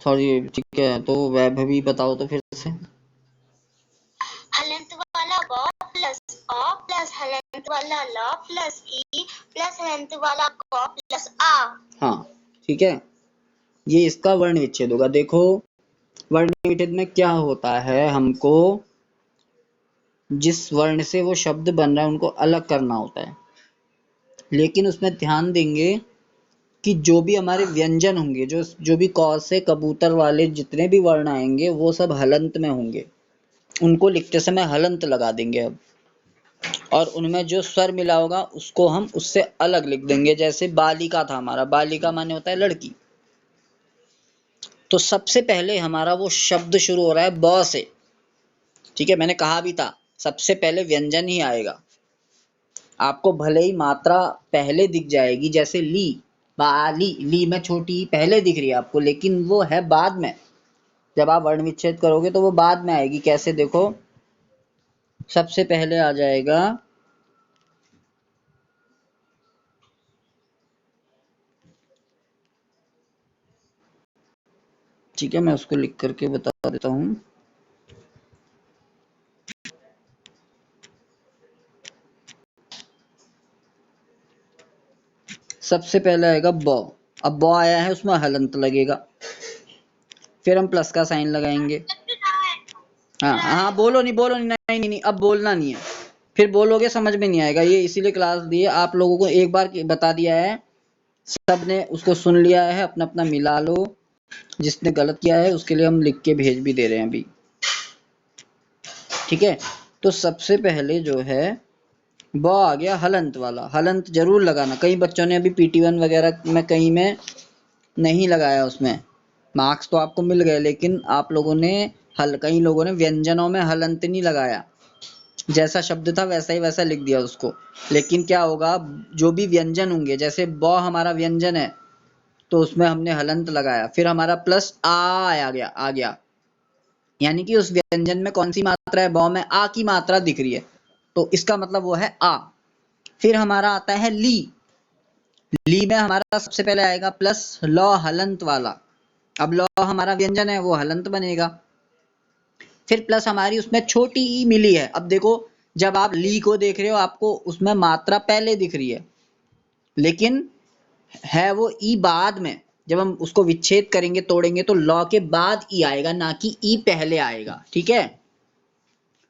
Sorry, ठीक है, तो वैभवी बताओ तो फिर से। हलंत वाला ब प्लस अ प्लस हलंत वाला ल प्लस ई प्लस हलंत वाला क प्लस आ। हाँ ठीक है, ये इसका वर्ण विच्छेद होगा। देखो वर्ण विच्छेद में क्या होता है, हमको जिस वर्ण से वो शब्द बन रहा है उनको अलग करना होता है, लेकिन उसमें ध्यान देंगे कि जो भी हमारे व्यंजन होंगे, जो भी क से कबूतर वाले जितने भी वर्ण आएंगे वो सब हलंत में होंगे, उनको लिखते समय हलंत लगा देंगे अब, और उनमें जो स्वर मिला होगा उसको हम उससे अलग लिख देंगे। जैसे बालिका था हमारा, बालिका माने होता है लड़की, तो सबसे पहले हमारा वो शब्द शुरू हो रहा है ब से, ठीक है, मैंने कहा भी था सबसे पहले व्यंजन ही आएगा। आपको भले ही मात्रा पहले दिख जाएगी, जैसे ली, बाली, ली में छोटी पहले दिख रही है आपको, लेकिन वो है बाद में, जब आप वर्ण विच्छेद करोगे तो वो बाद में आएगी। कैसे, देखो सबसे पहले आ जाएगा ठीक है, मैं उसको लिख करके बता देता हूं। सबसे पहले आएगा ब, अब ब आया है उसमें हलंत लगेगा, फिर हम प्लस का साइन लगाएंगे। हाँ हाँ, बोलो नहीं, बोलो नहीं, नहीं नहीं नहीं, अब बोलना नहीं है, फिर बोलोगे समझ में नहीं आएगा। ये इसीलिए क्लास दी है आप लोगों को, एक बार बता दिया है, सबने उसको सुन लिया है, अपना अपना मिला लो। जिसने गलत किया है उसके लिए हम लिख के भेज भी दे रहे हैं अभी, ठीक है। तो सबसे पहले जो है ब आ गया हलंत वाला, हलंत जरूर लगाना। कई बच्चों ने अभी PT1 वगैरह में कहीं में नहीं लगाया, उसमें मार्क्स तो आपको मिल गए, लेकिन आप लोगों ने कई लोगों ने व्यंजनों में हलंत नहीं लगाया, जैसा शब्द था वैसा ही वैसा लिख दिया उसको। लेकिन क्या होगा, जो भी व्यंजन होंगे, जैसे ब हमारा व्यंजन है तो उसमें हमने हलंत लगाया, फिर हमारा प्लस आ गया, यानी कि उस व्यंजन में कौन सी मात्रा है, ब में आ की मात्रा दिख रही है, तो इसका मतलब वो है आ। फिर हमारा आता है ली, ली में हमारा सबसे पहले आएगा प्लस ल हलंत वाला, अब ल हमारा व्यंजन है वो हलंत बनेगा, फिर प्लस हमारी उसमें छोटी ई मिली है। अब देखो जब आप ली को देख रहे हो आपको उसमें मात्रा पहले दिख रही है, लेकिन है वो ई बाद में, जब हम उसको विच्छेद करेंगे तोड़ेंगे तो ल के बाद ई आएगा, ना कि ई पहले आएगा, ठीक है।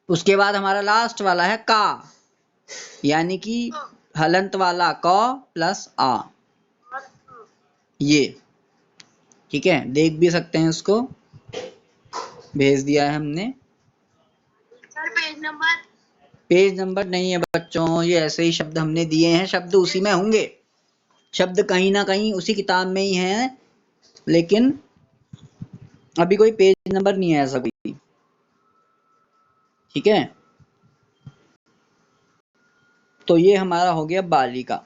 उसके बाद हमारा लास्ट वाला है का, यानी कि हलंत वाला क प्लस आ, ये ठीक है, देख भी सकते हैं, इसको भेज दिया है हमने। सर पेज नंबर नहीं है बच्चों, ये ऐसे ही शब्द हमने दिए हैं, शब्द उसी में होंगे, शब्द कहीं ना कहीं उसी किताब में ही हैं, लेकिन अभी कोई पेज नंबर नहीं है ऐसा भी, ठीक है। तो ये हमारा हो गया बालिका,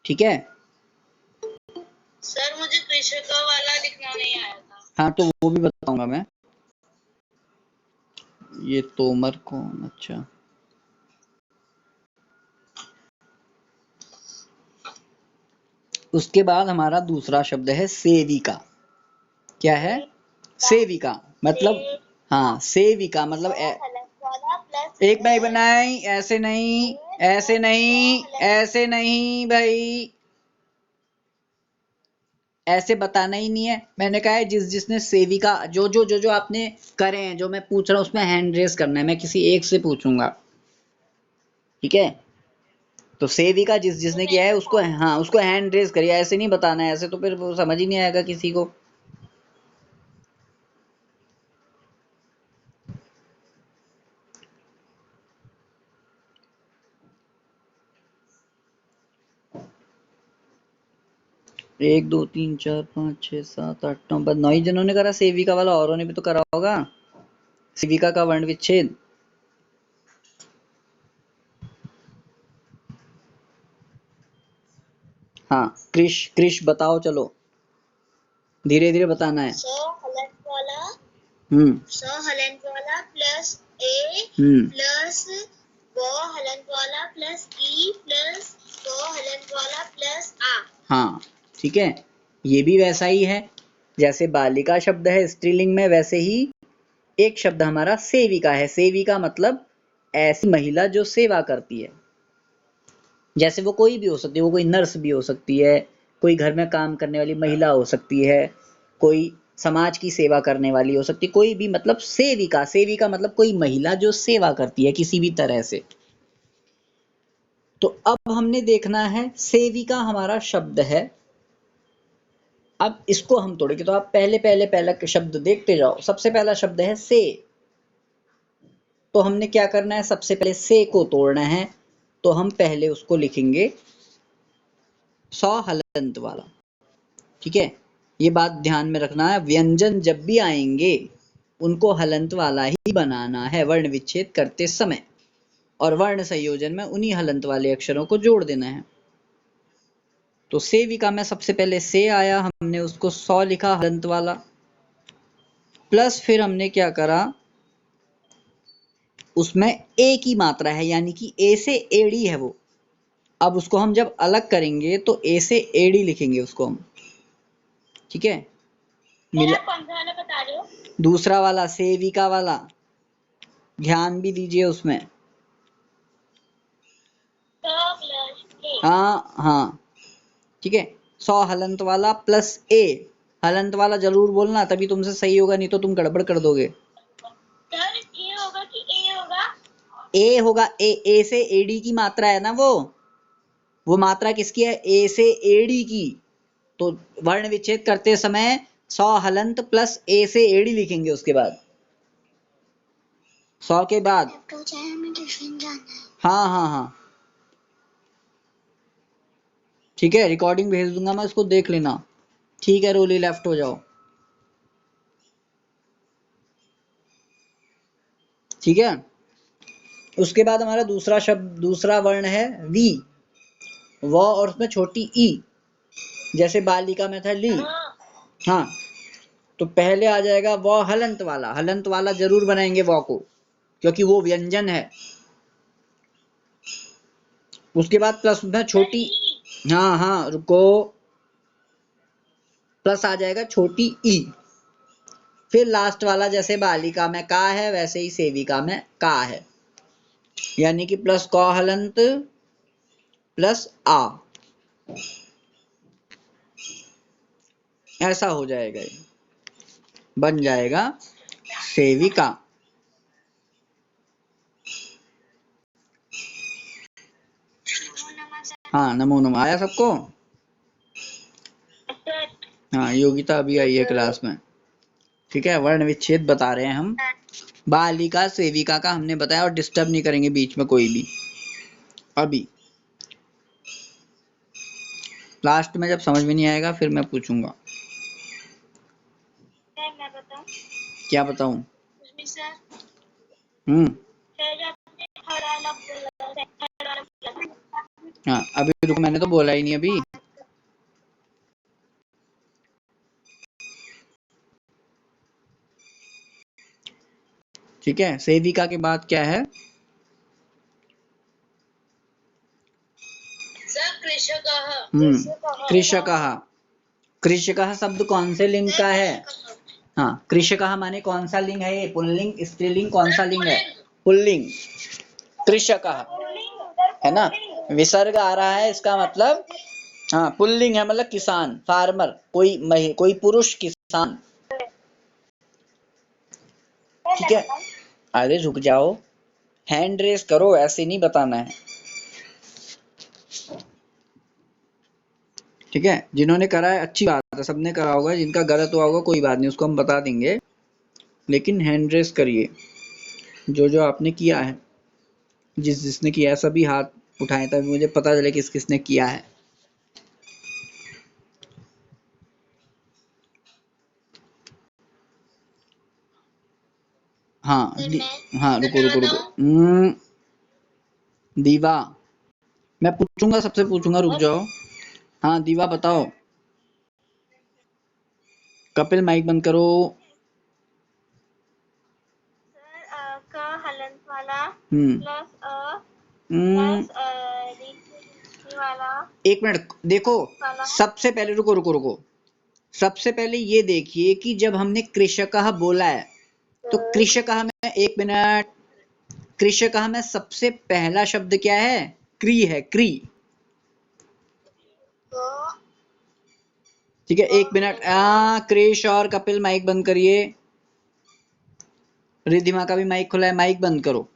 ठीक है। सर मुझे कृषक वाला लिखना नहीं आया था। हाँ तो वो भी बताऊंगा मैं। ये तोमर कौन, अच्छा, उसके बाद हमारा दूसरा शब्द है सेविका। क्या है, सेविका मतलब, हाँ सेविका मतलब एक भाई बनाई, ऐसे नहीं, ऐसे नहीं, ऐसे नहीं भाई, ऐसे बताना ही नहीं है। मैंने कहा है जिसने सेविका, जो आपने करे हैं, जो मैं पूछ रहा हूँ उसमें हैंड रेस करना है, मैं किसी एक से पूछूंगा, ठीक है। तो सेविका जिसने किया है उसको, हाँ उसको हैंड रेस करिए, ऐसे नहीं बताना है, ऐसे तो फिर वो समझ ही नहीं आएगा किसी को। एक दो तीन चार पाँच छः सात आठ नौ, बस 9 ही जनों ने करा सेविका वाला, औरों ने भी तो करा होगा सेविका का वर्ण विच्छेद। हाँ कृष, कृष बताओ, चलो धीरे धीरे बताना है। स हलंत वाला प्लस ए प्लस ब हलंत वाला प्लस ई प्लस तो हलंत वाला प्लस आ। हाँ ठीक है, ये भी वैसा ही है जैसे बालिका शब्द है स्त्रीलिंग में, वैसे ही एक शब्द हमारा सेविका है। सेविका मतलब ऐसी महिला जो सेवा करती है। जैसे वो कोई भी हो सकती है, वो कोई नर्स भी हो सकती है, कोई घर में काम करने वाली महिला हो सकती है, कोई समाज की सेवा करने वाली हो सकती है, कोई भी, मतलब सेविका। सेविका मतलब कोई महिला जो सेवा करती है किसी भी तरह से। तो अब हमने देखना है सेविका हमारा शब्द है। अब इसको हम तोड़ेंगे, तो आप पहला शब्द देखते जाओ। सबसे पहला शब्द है से। तो हमने क्या करना है, सबसे पहले से को तोड़ना है। तो हम पहले उसको लिखेंगे सौ हलंत वाला। ठीक है, ये बात ध्यान में रखना है, व्यंजन जब भी आएंगे उनको हलंत वाला ही बनाना है वर्ण विच्छेद करते समय, और वर्ण संयोजन में उन्हीं हलंत वाले अक्षरों को जोड़ देना है। तो सेविका में सबसे पहले से आया, हमने उसको सौ लिखा हलंत वाला, प्लस फिर हमने क्या करा, उसमें ए की मात्रा है, यानी कि ए से एड़ी है वो। अब उसको हम जब अलग करेंगे तो ए से एड़ी लिखेंगे उसको हम। ठीक है, मिला। कौन सा वाला बता रहे हो? दूसरा वाला सेविका वाला, ध्यान भी दीजिए उसमें। हाँ हाँ ठीक है, 100 हलंत वाला प्लस ए। हलंत वाला जरूर बोलना, तभी तुमसे सही होगा, नहीं तो तुम गड़बड़ कर दोगे। सर ए होगा कि ए होगा? ए होगा, ए से एडी की मात्रा है ना वो मात्रा किसकी है, ए से एडी की। तो वर्ण विच्छेद करते समय 100 हलंत प्लस ए से एडी लिखेंगे उसके बाद, 100 के बाद। हाँ हाँ हाँ ठीक है, रिकॉर्डिंग भेज दूंगा मैं, उसको देख लेना। ठीक है, रोली लेफ्ट हो जाओ। ठीक है, उसके बाद हमारा दूसरा शब्द, दूसरा वर्ण है वी। व और उसमें छोटी ई, जैसे बालिका में था ली। हाँ, तो पहले आ जाएगा व हलंत वाला। हलंत वाला जरूर बनाएंगे व को, क्योंकि वो व्यंजन है। उसके बाद प्लस उसमें छोटी, हाँ हाँ रुको, प्लस आ जाएगा छोटी ई। फिर लास्ट वाला जैसे बालिका में का है वैसे ही सेविका में का है, यानी कि प्लस क हलंत प्लस आ, ऐसा हो जाएगा, ये बन जाएगा सेविका। हाँ नमो नमः, आया सबको? हाँ, योगिता अभी आई है क्लास में। ठीक है, वर्ण विच्छेद बता रहे हैं हम। बालिका सेविका का हमने बताया, और डिस्टर्ब नहीं करेंगे बीच में कोई भी अभी। लास्ट में जब समझ में नहीं आएगा फिर मैं पूछूंगा। मैं बताऊं? क्या बताऊं? सर हम्म, हाँ अभी रुको, मैंने तो बोला ही नहीं अभी। ठीक है, सेविका के बाद क्या है? कृषकः। कृषकः शब्द कौन से लिंग का है? हाँ, कृषकः माने कौन सा लिंग है ये? पुल्लिंग स्त्रीलिंग कौन सा लिंग है? पुल्लिंग। कृषकः है ना, विसर्ग आ रहा है, इसका मतलब हाँ पुल्लिंग है, मतलब किसान, फार्मर, कोई पुरुष किसान। ठीक है, अरे रुक जाओ, हैंड रेस करो, ऐसे नहीं बताना है। ठीक है, जिन्होंने करा है अच्छी बात है, सबने करा होगा, जिनका गलत हुआ होगा कोई बात नहीं, उसको हम बता देंगे, लेकिन हैंड रेस करिए जो जो आपने किया है। जिसने किया है सभी हाथ उठाए, तभी मुझे पता चले किस किसने किया है। हाँ हाँ रुको रुको रुको, दीवा, मैं पूछूंगा, सबसे पूछूंगा, रुक जाओ। हाँ दीवा बताओ। कपिल माइक बंद करो। सर का हलंत वाला हम्म प्लस हम्म, प्लस वाला एक मिनट देखो, वाला सबसे पहले रुको रुको रुको, सबसे पहले ये देखिए कि जब हमने कृषकः बोला है तो कृषकः में, एक मिनट, कृषकः में सबसे पहला शब्द क्या है? क्री है, क्री। को ठीक है, एक मिनट, क्रिश और कपिल माइक बंद करिए। रिद्धिमा का भी माइक खुला है, माइक बंद करो।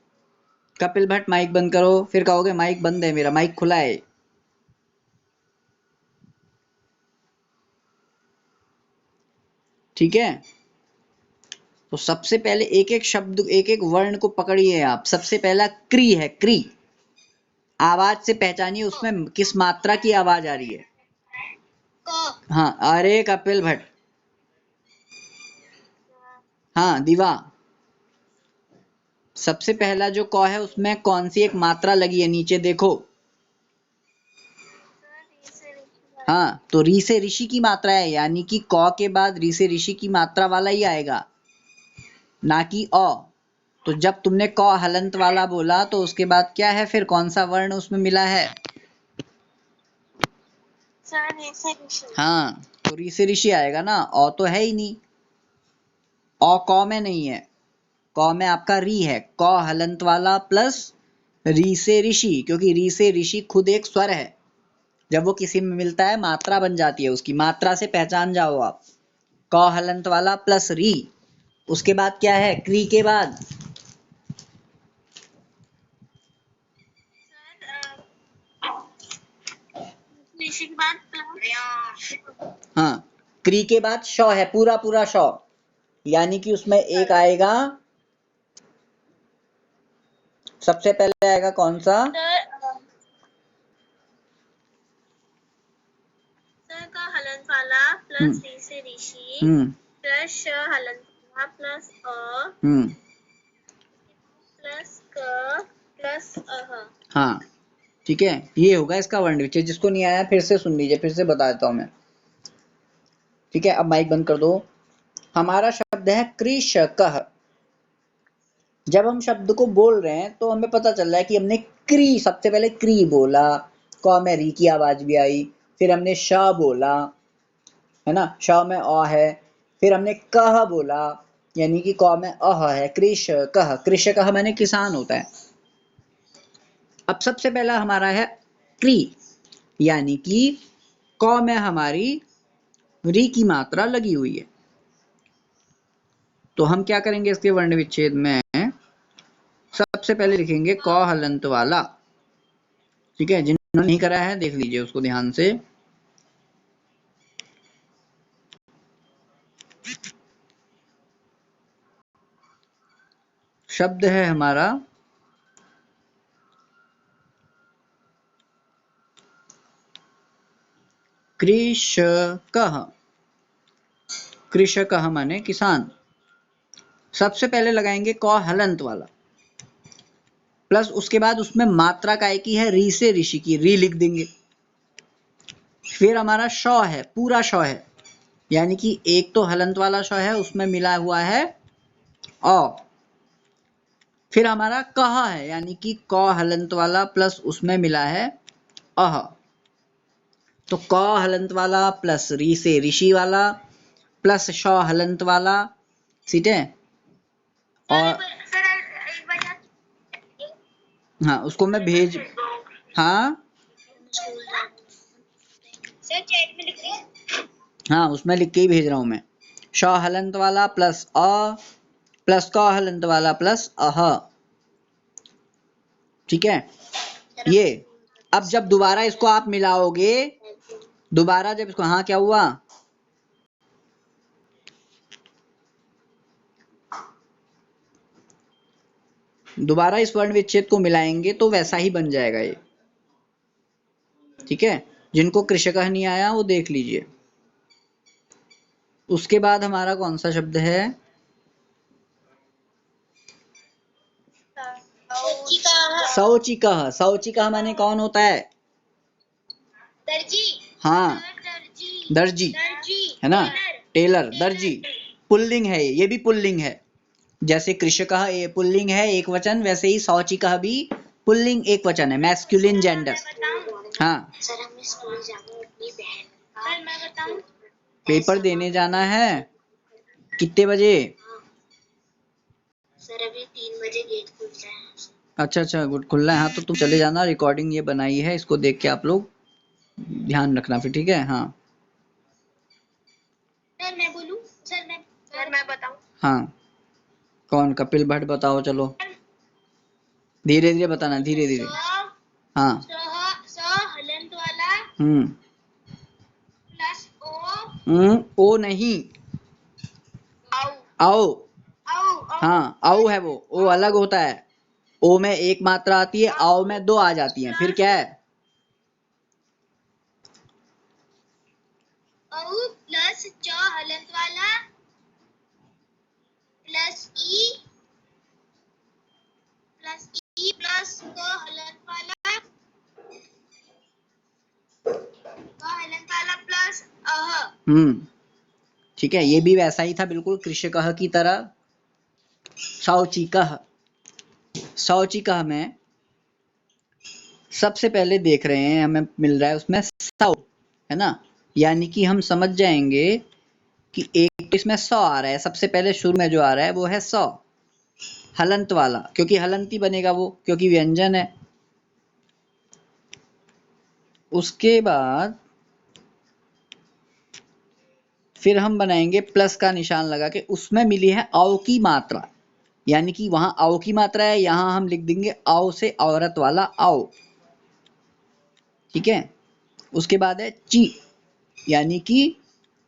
कपिल भट्ट माइक बंद करो, फिर कहोगे माइक बंद है, मेरा माइक खुला है। ठीक है, तो सबसे पहले एक एक शब्द, एक एक वर्ण को पकड़िए आप। सबसे पहला क्री है, क्री। आवाज से पहचानिए उसमें किस मात्रा की आवाज आ रही है। को हाँ, अरे कपिल भट्ट, हाँ दिवा, सबसे पहला जो क है उसमें कौन सी एक मात्रा लगी है? नीचे देखो। हाँ, तो री से ऋषि की मात्रा है, यानी कि क के बाद री से ऋषि की मात्रा वाला ही आएगा, ना कि अ। तो जब तुमने क हलंत वाला बोला तो उसके बाद क्या है फिर? कौन सा वर्ण उसमें मिला है? हाँ, तो री से ऋषि आएगा ना, अ तो है ही नहीं, अ क में नहीं है, क में आपका री है। क हलंत वाला प्लस री से ऋषि, क्योंकि री से ऋषि खुद एक स्वर है, जब वो किसी में मिलता है मात्रा बन जाती है, उसकी मात्रा से पहचान जाओ आप। क हलंत वाला प्लस री, उसके बाद क्या है? क्री के बाद हाँ, क्री के बाद श है, पूरा पूरा श, यानी कि उसमें एक आएगा, सबसे पहले आएगा कौन सा? का हलंत वाला प्लस री से ऋषि प्लस श हलंत वाला प्लस अ प्लस क प्लस अह। हाँ, ठीक है, ये होगा इसका वर्ण विच्छेद। जिसको नहीं आया फिर से सुन लीजिए, फिर से बता देता हूं मैं। ठीक है, अब माइक बंद कर दो। हमारा शब्द है कृषकः। जब हम शब्द को बोल रहे हैं तो हमें पता चल रहा है कि हमने क्री, सबसे पहले क्री बोला, क में री की आवाज भी आई, फिर हमने श बोला, है ना, श में अ है, फिर हमने कह बोला, यानी कि क में अह है, कृषकः। कृषकः माने किसान होता है। अब सबसे पहला हमारा है क्री, यानी कि क में हमारी री की मात्रा लगी हुई है। तो हम क्या करेंगे इसके वर्ण विच्छेद में? सबसे पहले लिखेंगे क हलंत वाला। ठीक है, जिन्होंने नहीं करा है देख लीजिए उसको ध्यान से। शब्द है हमारा कृषकः। कृषकः माने किसान। सबसे पहले लगाएंगे क हलंत वाला, प्लस उसके बाद उसमें मात्रा काय की है? री से ऋषि की, री लिख देंगे। फिर हमारा श है, पूरा श है, यानी कि एक तो हलंत वाला श है, उसमें मिला हुआ है अ। फिर हमारा कह है, यानी कि क हलंत वाला प्लस उसमें मिला है अह। तो क हलंत वाला प्लस री से ऋषि वाला प्लस श हलंत वाला, ठीक है। और हाँ, उसको मैं भेज, हाँ हाँ, उसमें लिख के ही भेज रहा हूं मैं। श हलंत वाला प्लस अ प्लस क हलंत वाला प्लस अह। ठीक है, ये अब जब दोबारा इसको आप मिलाओगे, दोबारा जब इसको, हाँ क्या हुआ? दोबारा इस वर्ण विच्छेद को मिलाएंगे तो वैसा ही बन जाएगा ये। ठीक है, जिनको कृषकः नहीं आया वो देख लीजिए। उसके बाद हमारा कौन सा शब्द है? शौचिकः। शौचिकः माने कौन होता है? दर्जी। हाँ, दर्जी, है ना, टेलर, दर्जी। पुल्लिंग है ये भी पुल्लिंग है। जैसे कृषकः ये पुल्लिंग है एक वचन, वैसे ही शौचिकः भी पुल्लिंग एक वचन है, मैस्कुलिन जेंडर। हाँ, सर हमें स्कूल जाना है, अपनी बहन का। सर मैं बताऊं, पेपर देने जाना है। कितने बजे? सर अभी 3 बजे गेट खुलता है। अच्छा अच्छा, गुड, खुल रहा है। हाँ तो तुम चले जाना, रिकॉर्डिंग ये बनाई है, इसको देख के आप लोग ध्यान रखना फिर, ठीक है? हाँ सर मैं बोलूं, सर मैं बताऊं। हाँ, कौन? कपिल भट्ट, बताओ चलो, धीरे धीरे बताना, धीरे धीरे। हाँ, हलंत वाला हम्म, प्लस ओ ओ नहीं, आओ आओ। आओ हाँ, आओ है वो, ओ अलग होता है। ओ में एक मात्रा आती है, आओ में दो आ जाती है, फिर क्या है? औ प्लस च हलंत वाला प्लस ई प्लस क हलंत वाला प्लस अह। ठीक है, ये भी वैसा ही था बिल्कुल, कृषकः की तरह। शौचिकः, शौचिकः में सबसे पहले देख रहे हैं, हमें मिल रहा है उसमें सौ, है ना? यानी कि हम समझ जाएंगे कि एक इसमें 100 आ रहा है, सबसे पहले शुरू में जो आ रहा है वो है 100, हलंत वाला, क्योंकि हलंत ही बनेगा वो, क्योंकि व्यंजन है। उसके बाद फिर हम बनाएंगे प्लस का निशान लगा के, उसमें मिली है औ की मात्रा, यानी कि वहां औ की मात्रा है, यहां हम लिख देंगे औ से औरत वाला औ, ठीक है? उसके बाद है ची, यानी कि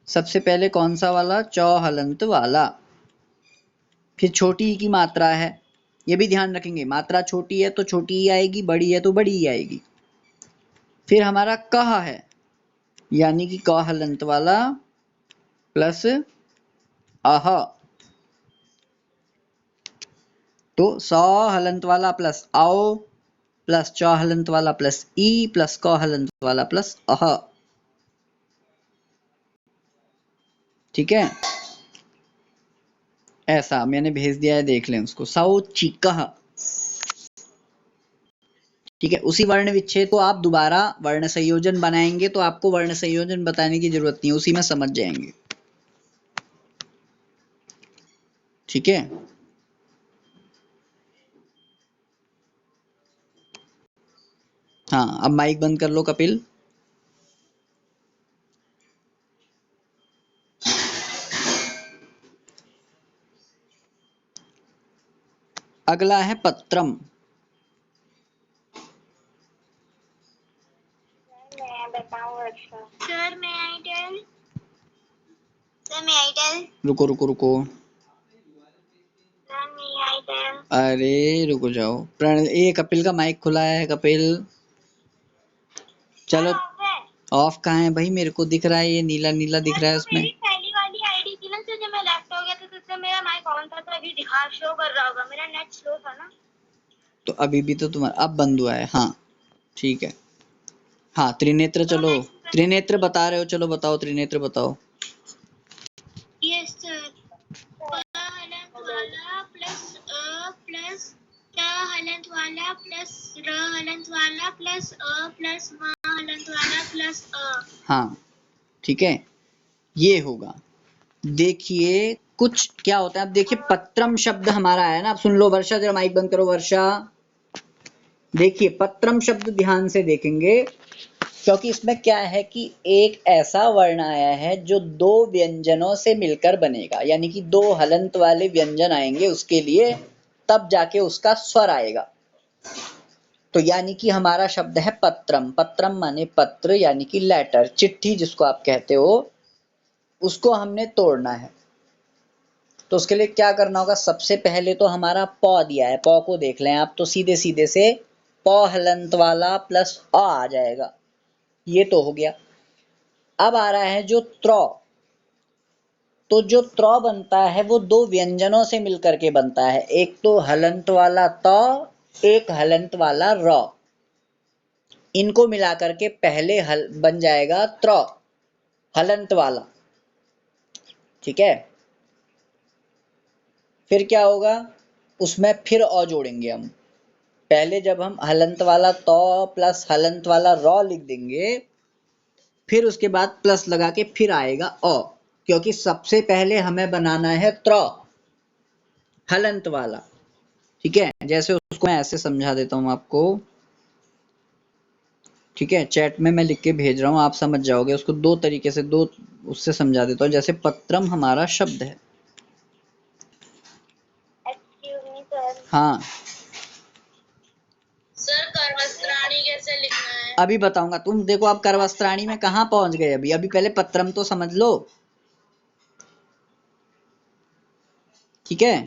सबसे पहले कौन सा वाला? चौ हलंत वाला। फिर छोटी ई की मात्रा है, ये भी ध्यान रखेंगे, मात्रा छोटी है तो छोटी ही आएगी, बड़ी है तो बड़ी ही आएगी। फिर हमारा कह है, यानी कि क हलंत वाला प्लस अह, तो 100 हलंत वाला प्लस आओ प्लस च हलंत वाला प्लस ई प्लस क हलंत वाला प्लस अह, ठीक है? ऐसा मैंने भेज दिया है, देख लें उसको, शौचिकः, ठीक है? उसी वर्ण विच्छेद को आप दोबारा वर्ण संयोजन बनाएंगे तो आपको वर्ण संयोजन बताने की जरूरत नहीं है, उसी में समझ जाएंगे, ठीक है? हाँ, अब माइक बंद कर लो कपिल। अगला है पत्रम। मैं बताऊं अच्छा। सर मैं आई टेल। सर मैं आई टेल। रुको रुको रुको, सर मैं आई टेल। अरे रुको जाओ, प्रण ये कपिल का माइक खुला है, कपिल चलो। ऑफ कहाँ है भाई? मेरे को दिख रहा है, ये नीला नीला दिख रहा है उसमें। मेरी पहली वाली आईडी थी ना सर, जब मैं लेफ्ट हो गया था तो उसमें मेरा माइक ऑन था, तो अभी दिखा शो कर रहा होगा, मेरा नेट स्लो था ना। तो अभी भी तो तुम्हारा अब बंद हुआ है, हाँ ठीक है। हाँ त्रिनेत्र, चलो त्रिनेत्र बता रहे हो, चलो बताओ त्रिनेत्र बताओ। यस सर, हलंत वाला प्लस अ प्लस ट हलंत वाला प्लस र हलंत वाला प्लस अ प्लस म हलंत वाला प्लस अ। हाँ ठीक है, ये होगा। देखिए कुछ क्या होता है, अब देखिए पत्रम शब्द हमारा है ना, अब सुन लो वर्षा, जरा माइक बंद करो वर्षा। देखिए पत्रम शब्द ध्यान से देखेंगे, क्योंकि इसमें क्या है कि एक ऐसा वर्ण आया है जो दो व्यंजनों से मिलकर बनेगा, यानी कि दो हलंत वाले व्यंजन आएंगे उसके लिए, तब जाके उसका स्वर आएगा। तो यानी कि हमारा शब्द है पत्रम, पत्रम माने पत्र, यानी कि लेटर, चिट्ठी जिसको आप कहते हो, उसको हमने तोड़ना है। तो उसके लिए क्या करना होगा? सबसे पहले तो हमारा प दिया है, प को देख लें आप, तो सीधे सीधे से प हलंत वाला प्लस अ आ जाएगा, ये तो हो गया। अब आ रहा है जो त्र, तो जो त्र बनता है वो दो व्यंजनों से मिलकर के बनता है, एक तो हलंत वाला त, एक हलंत वाला र, इनको मिलाकर के पहले हल बन जाएगा त्र, हलंत वाला, ठीक है? फिर क्या होगा? उसमें फिर अ जोड़ेंगे हम, पहले जब हम हलंत वाला तो प्लस हलंत वाला रॉ लिख देंगे, फिर उसके बाद प्लस लगा के फिर आएगा ओ, क्योंकि सबसे पहले हमें बनाना है त्र हलंत वाला। ठीक है, जैसे उसको मैं ऐसे समझा देता हूं आपको। ठीक है, चैट में मैं लिख के भेज रहा हूं, आप समझ जाओगे उसको। दो तरीके से, दो उससे समझा देता हूं। जैसे पत्रम हमारा शब्द है। हाँ सर करवस्त्राणी कैसे लिखना है? अभी बताऊंगा। तुम देखो आप करवस्त्राणी में कहाँ पहुंच गए अभी। अभी पहले पत्रम तो समझ लो। ठीक है,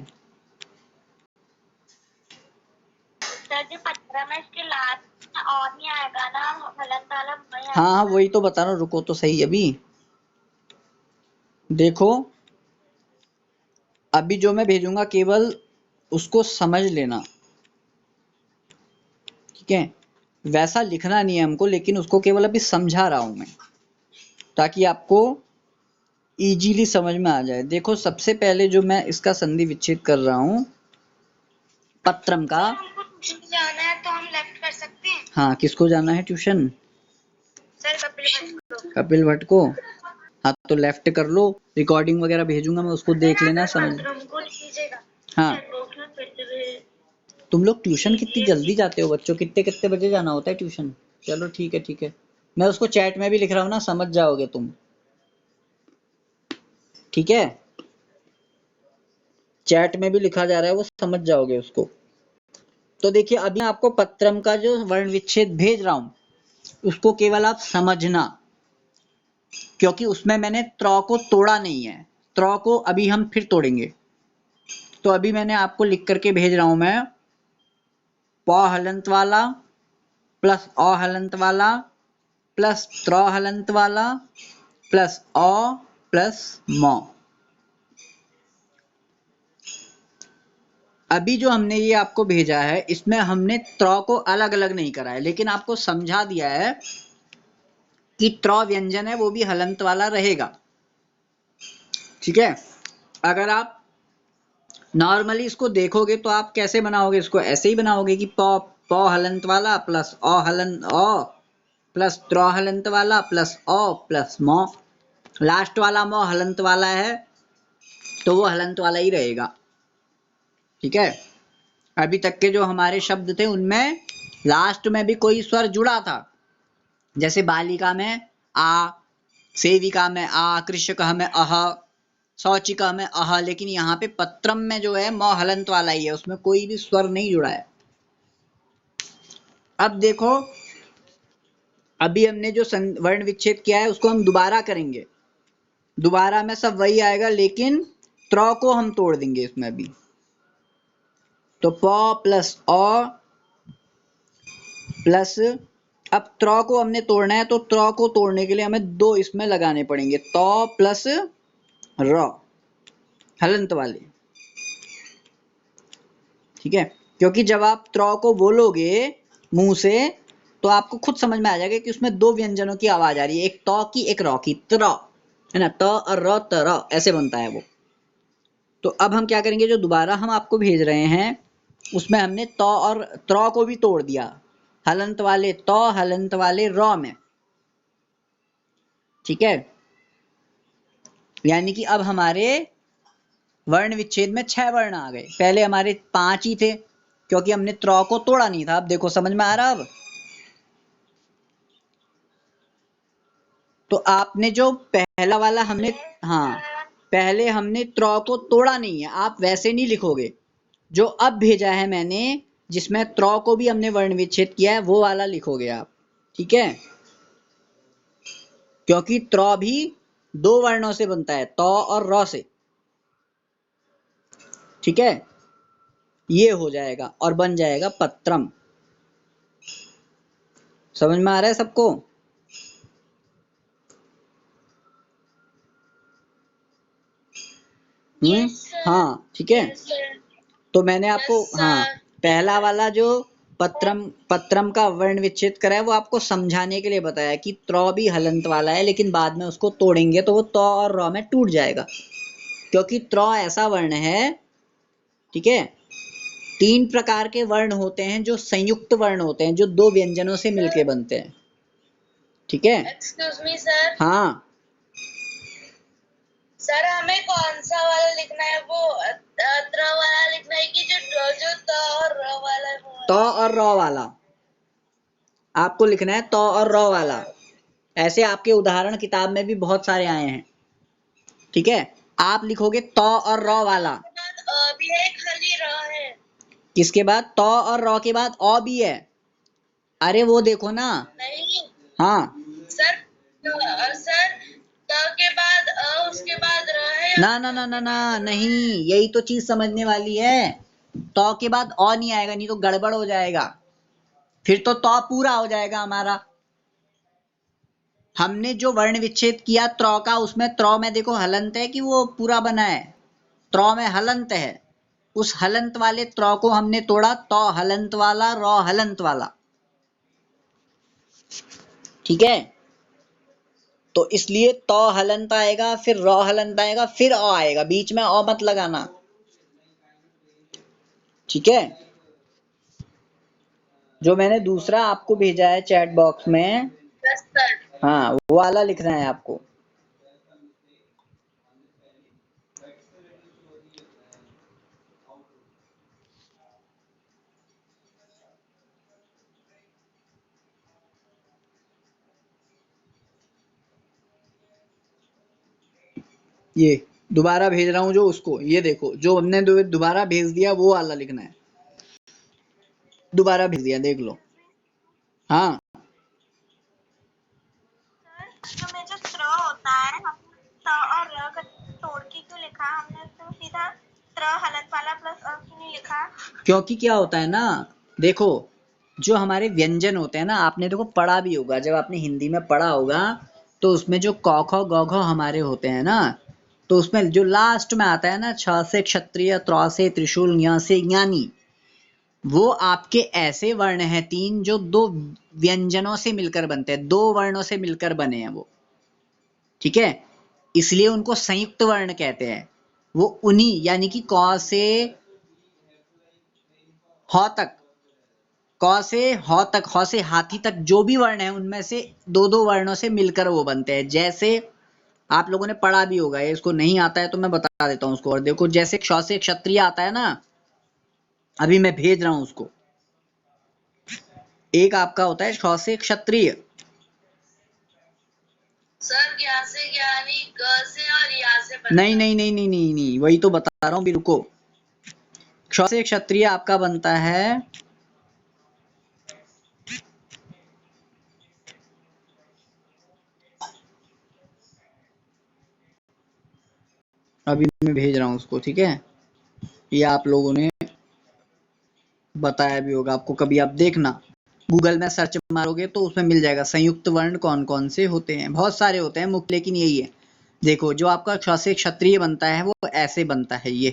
सर जो पत्रम है इसके लास्ट में और नहीं आएगा ना, हलंत वाला वही हाँ हाँ आएगा। वही तो बता रहा हूँ, रुको तो सही। अभी देखो, अभी जो मैं भेजूंगा केवल उसको समझ लेना। ठीक है, वैसा लिखना नहीं है हमको, लेकिन उसको केवल अभी समझा रहा हूं मैं, ताकि आपको इजीली समझ में आ जाए। देखो सबसे पहले जो मैं इसका संधि विच्छेद कर रहा हूं पत्रम का। सर हमको ट्यूशन जाना है तो हम लेफ्ट कर सकते हैं? हाँ, किसको जाना है ट्यूशन? सर कपिल भट्ट को। कपिल भट्ट को? हाँ तो लेफ्ट कर लो। रिकॉर्डिंग वगैरह भेजूंगा मैं, उसको देख लेना, समझ। पत्रम को लिख लीजिएगा। हाँ, सर वो क्यों फिर से तुम लोग ट्यूशन कितनी जल्दी जाते हो बच्चों? कितने कितने बजे जाना होता है ट्यूशन? चलो ठीक है ठीक है, मैं उसको चैट में भी लिख रहा हूँ ना, समझ जाओगे तुम। ठीक है, चैट में भी लिखा जा रहा है, वो समझ जाओगे उसको। तो देखिए अभी आपको पत्रम का जो वर्ण विच्छेद भेज रहा हूं उसको केवल आप समझना, क्योंकि उसमें मैंने त्र को तोड़ा नहीं है। त्र को अभी हम फिर तोड़ेंगे। तो अभी मैंने आपको लिख करके भेज रहा हूं मैं, प हलंत वाला प्लस अ हलंत वाला प्लस त्र हलंत वाला प्लस अ प्लस म। अभी जो हमने ये आपको भेजा है इसमें हमने त्र को अलग अलग नहीं करा है, लेकिन आपको समझा दिया है कि त्र व्यंजन है वो भी हलंत वाला रहेगा। ठीक है, अगर आप नॉर्मली इसको देखोगे तो आप कैसे बनाओगे? इसको ऐसे ही बनाओगे कि प प हलंत वाला प्लस अ हलंत अ प्लस त्र हलंत वाला प्लस अ प्लस म। लास्ट वाला म हलंत वाला है तो वो हलंत वाला ही रहेगा। ठीक है, अभी तक के जो हमारे शब्द थे उनमें लास्ट में भी कोई स्वर जुड़ा था, जैसे बालिका में आ, सेविका में आ, कृषक में अह, शौचिका में अह। लेकिन यहाँ पे पत्रम में जो है म हलंत वाला ही है, उसमें कोई भी स्वर नहीं जुड़ा है। अब देखो, अभी हमने जो वर्ण विच्छेद किया है उसको हम दोबारा करेंगे। दोबारा में सब वही आएगा, लेकिन त्र को हम तोड़ देंगे इसमें भी। तो प प्लस अ प्लस, अब त्र को हमने तोड़ना है तो त्र को तोड़ने के लिए हमें दो इसमें लगाने पड़ेंगे, त प्लस र हलंत वाले। ठीक है, क्योंकि जब आप त्र को बोलोगे मुंह से तो आपको खुद समझ में आ जाएगा कि उसमें दो व्यंजनों की आवाज आ रही है, एक त की एक र की, त्र है ना, त और र तर ऐसे बनता है वो। तो अब हम क्या करेंगे, जो दोबारा हम आपको भेज रहे हैं उसमें हमने त और त्र को भी तोड़ दिया, हलंत वाले त हलंत वाले र में। ठीक है, यानी कि अब हमारे वर्ण विच्छेद में 6 वर्ण आ गए। पहले हमारे 5 ही थे क्योंकि हमने त्र को तोड़ा नहीं था। अब देखो समझ में आ रहा अब। तो आपने जो पहला वाला हमने, हाँ पहले हमने त्र को तोड़ा नहीं है, आप वैसे नहीं लिखोगे। जो अब भेजा है मैंने जिसमें त्र को भी हमने वर्ण विच्छेद किया है वो वाला लिखोगे आप। ठीक है, क्योंकि त्र भी दो वर्णों से बनता है, त और र से। ठीक है, ये हो जाएगा और बन जाएगा पत्रम। समझ में आ रहा है सबको? हाँ ठीक है। तो मैंने आपको हाँ पहला वाला जो पत्रम का वर्ण विच्छेद करा है वो आपको समझाने के लिए बताया कि त्र भी हलंत वाला है, लेकिन बाद में उसको तोड़ेंगे तो वो त और र में टूट जाएगा, क्योंकि त्र ऐसा वर्ण है, ठीक है, तीन प्रकार के वर्ण होते हैं जो संयुक्त वर्ण होते हैं, जो दो व्यंजनों से मिलके बनते हैं। ठीक है। Excuse me sir. हाँ सर हमें कौन सा वाला लिखना है, वो त्र वाला लिखना है कि जो जो त और र वाला है वो तो वाला? और रॉ वाला आपको लिखना है, तो और रॉ वाला। ऐसे आपके उदाहरण किताब में भी बहुत सारे आए हैं। ठीक है, आप लिखोगे तो और रॉ वाला। भी है, खाली र है। किसके बाद? तो और रॉ के बाद अ भी है। अरे वो देखो ना। नहीं हाँ सर, सर त के बाद उसके बाद र है या ना ना ना ना ना नहीं, यही तो चीज समझने वाली है। तो के बाद अ नहीं आएगा, नहीं तो गड़बड़ हो जाएगा। फिर तो पूरा हो जाएगा हमारा। हमने जो वर्ण विच्छेद किया त्र का, उसमें त्र में देखो हलंत है कि वो पूरा बना है? त्र में हलंत है। उस हलंत वाले त्र को हमने तोड़ा, तो हलंत वाला, रॉ हलंत वाला। ठीक है, तो इसलिए तो हलंत आएगा, फिर रॉ हलंत आएगा, फिर अ आएगा, बीच में अ मत लगाना। ठीक है, जो मैंने दूसरा आपको भेजा है चैट बॉक्स में, यस सर। हाँ वो वाला लिखना है आपको। ये दोबारा भेज रहा हूँ जो उसको, ये देखो जो हमने दोबारा भेज दिया वो वाला लिखना है। दोबारा भेज दिया, देख लो। हाँ सर हमें जो त्र होता है, हमने त और र का तोड़ के क्यों लिखा? हमने तो सीधा त्र हलंत वाला प्लस अ क्यों नहीं लिखा? क्योंकि क्या होता है ना, देखो जो हमारे व्यंजन होते हैं ना, आपने देखो पढ़ा भी होगा, जब आपने हिंदी में पढ़ा होगा तो उसमें जो क ख ग घ हमारे होते हैं ना, तो उसमें जो लास्ट में आता है ना, छ से क्षत्रिय, त्र से त्रिशूल, ञ से ज्ञानी, वो आपके ऐसे वर्ण हैं तीन जो दो व्यंजनों से मिलकर बनते हैं, दो वर्णों से मिलकर बने हैं वो। ठीक है, इसलिए उनको संयुक्त वर्ण कहते हैं। वो उन्हीं यानी कि क से ह तक, क से ह तक, ह से हाथी तक जो भी वर्ण है उनमें से दो दो वर्णों से मिलकर वो बनते हैं। जैसे आप लोगों ने पढ़ा भी होगा, ये इसको नहीं आता है तो मैं बता देता हूँ उसको। और देखो जैसे क्ष से क्षत्रिय आता है ना, अभी मैं भेज रहा हूँ उसको। एक आपका होता है क्ष से क्षत्रिय। सर ज्ञा से ज्ञानी, ग से और या से बनता नहीं नहीं नहीं नहीं नहीं नहीं, वही तो बता रहा हूँ, भी रुको। क्ष से क्षत्रिय आपका बनता है, अभी मैं भेज रहा हूँ उसको। ठीक है, ये आप लोगों ने बताया भी होगा आपको, कभी आप देखना गूगल में सर्च मारोगे तो उसमें मिल जाएगा संयुक्त वर्ण कौन कौन से होते हैं। बहुत सारे होते हैं मुख्य, लेकिन यही है। देखो जो आपका क्ष से क्षत्रिय बनता है वो ऐसे बनता है ये।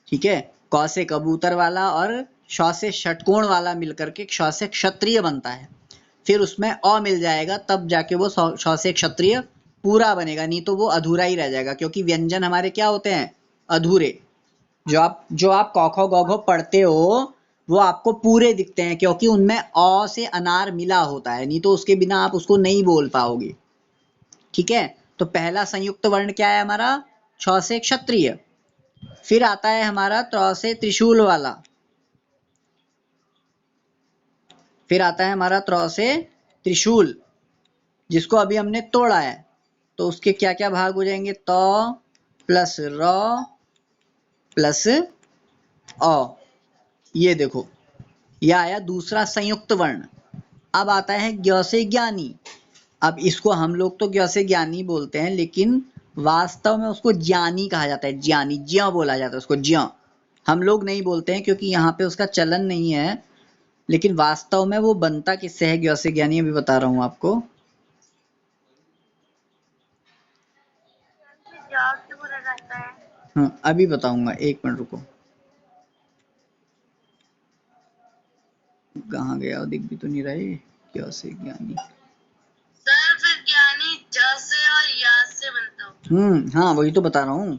ठीक है, क से कबूतर वाला और श से षटकोण वाला मिलकर के क्ष से क्षत्रिय बनता है। फिर उसमें अ मिल जाएगा, तब जाके वो श से क्षत्रिय पूरा बनेगा, नहीं तो वो अधूरा ही रह जाएगा, क्योंकि व्यंजन हमारे क्या होते हैं? अधूरे। जो आप क ख ग घ पढ़ते हो वो आपको पूरे दिखते हैं, क्योंकि उनमें अ से अनार मिला होता है, नहीं तो उसके बिना आप उसको नहीं बोल पाओगे। ठीक है, तो पहला संयुक्त वर्ण क्या है हमारा? छ से क्षत्रिय। फिर आता है हमारा त्र से त्रिशूल वाला। फिर आता है हमारा त्र से त्रिशूल, जिसको अभी हमने तोड़ा है। तो उसके क्या क्या भाग हो जाएंगे? त प्लस र प्लस अ। ये देखो, यह आया दूसरा संयुक्त वर्ण। अब आता है ज्ञ से ज्ञानी। अब इसको हम लोग तो ज्ञ से ज्ञानी बोलते हैं, लेकिन वास्तव में उसको ज्ञानी कहा जाता है। ज्ञानी, ज्ञ बोला जाता है उसको, ज्ञ। हम लोग नहीं बोलते हैं क्योंकि यहाँ पे उसका चलन नहीं है, लेकिन वास्तव में वो बनता किससे है ज्ञ से ज्ञानी, अभी बता रहा हूँ आपको। ज्ञा से बोला जाता है। हाँ अभी बताऊंगा, एक मिनट रुको। कहाँ गया, दिख भी तो नहीं रहा है ज्ञ से ज्ञानी। सर फिर ज्ञानी ज से और या से बनता हो। हाँ वही तो बता रहा हूँ।